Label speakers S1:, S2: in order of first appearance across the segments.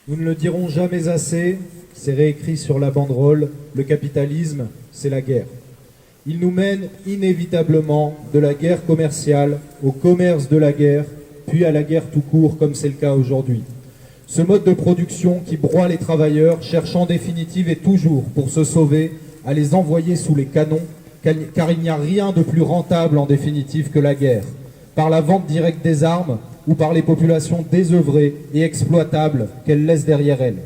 S1: Nous ne le dirons jamais assez, c'est réécrit sur la banderole, le capitalisme, c'est la guerre. Il nous mène inévitablement de la guerre commerciale au commerce de la guerre, puis à la guerre tout court, comme c'est le cas aujourd'hui. Ce mode de production qui broie les travailleurs cherche en définitive et toujours, pour se sauver, à les envoyer sous les canons, car il n'y a rien de plus rentable en définitive que la guerre, par la vente directe des armes ou par les populations désœuvrées et exploitables qu'elle laisse derrière elle.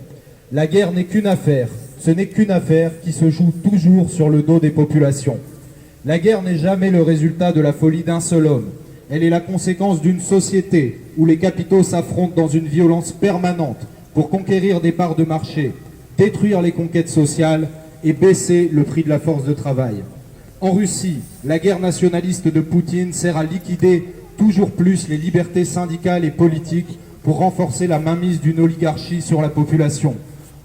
S1: La guerre n'est qu'une affaire, ce n'est qu'une affaire qui se joue toujours sur le dos des populations. La guerre n'est jamais le résultat de la folie d'un seul homme. Elle est la conséquence d'une société où les capitaux s'affrontent dans une violence permanente pour conquérir des parts de marché, détruire les conquêtes sociales et baisser le prix de la force de travail. En Russie, la guerre nationaliste de Poutine sert à liquider toujours plus les libertés syndicales et politiques pour renforcer la mainmise d'une oligarchie sur la population.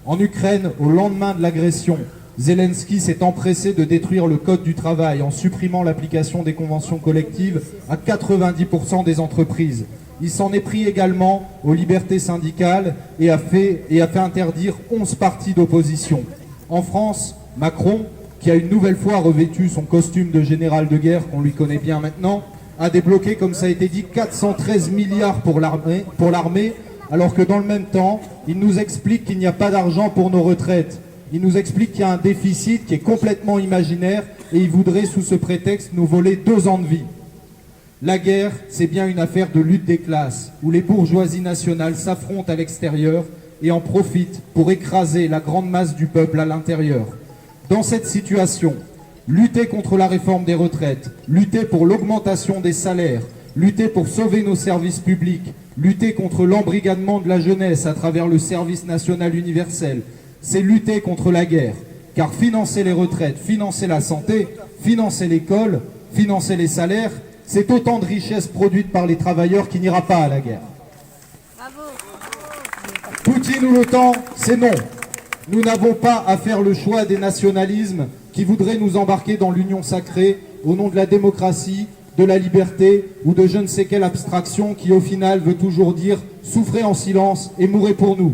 S1: En Ukraine, au lendemain de l'agression, Zelensky s'est empressé de détruire le code du travail en supprimant l'application des conventions collectives à 90% des entreprises. Il s'en est pris également aux libertés syndicales et a fait interdire 11 partis d'opposition. En France, Macron, qui a une nouvelle fois revêtu son costume de général de guerre qu'on lui connaît bien maintenant, a débloqué, comme ça a été dit, 413 milliards pour l'armée, alors que dans le même temps, il nous explique qu'il n'y a pas d'argent pour nos retraites. Il nous explique qu'il y a un déficit qui est complètement imaginaire et il voudrait, sous ce prétexte, nous voler 2 ans de vie. La guerre, c'est bien une affaire de lutte des classes, où les bourgeoisies nationales s'affrontent à l'extérieur et en profitent pour écraser la grande masse du peuple à l'intérieur. Dans cette situation, lutter contre la réforme des retraites, lutter pour l'augmentation des salaires, lutter pour sauver nos services publics, lutter contre l'embrigadement de la jeunesse à travers le service national universel, c'est lutter contre la guerre. Car financer les retraites, financer la santé, financer l'école, financer les salaires, c'est autant de richesses produites par les travailleurs qui n'ira pas à la guerre. Bravo. Poutine ou l'OTAN, c'est non. Nous n'avons pas à faire le choix des nationalismes qui voudraient nous embarquer dans l'union sacrée au nom de la démocratie, de la liberté ou de je ne sais quelle abstraction qui au final veut toujours dire « souffrez en silence et mourrez pour nous ».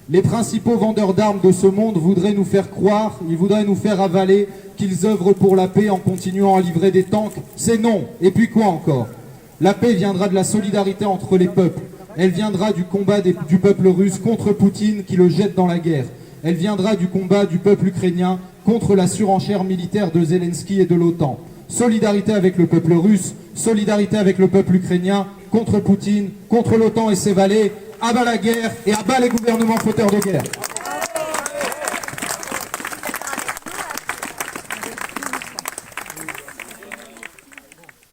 S1: Les principaux vendeurs d'armes de ce monde voudraient nous faire croire, ils voudraient nous faire avaler qu'ils œuvrent pour la paix en continuant à livrer des tanks. C'est non. Et puis quoi encore? La paix viendra de la solidarité entre les peuples. Elle viendra du combat du peuple russe contre Poutine qui le jette dans la guerre. Elle viendra du combat du peuple ukrainien contre la surenchère militaire de Zelensky et de l'OTAN. Solidarité avec le peuple russe, solidarité avec le peuple ukrainien, contre Poutine, contre l'OTAN et ses valets, à bas la guerre et à bas les gouvernements fauteurs de guerre.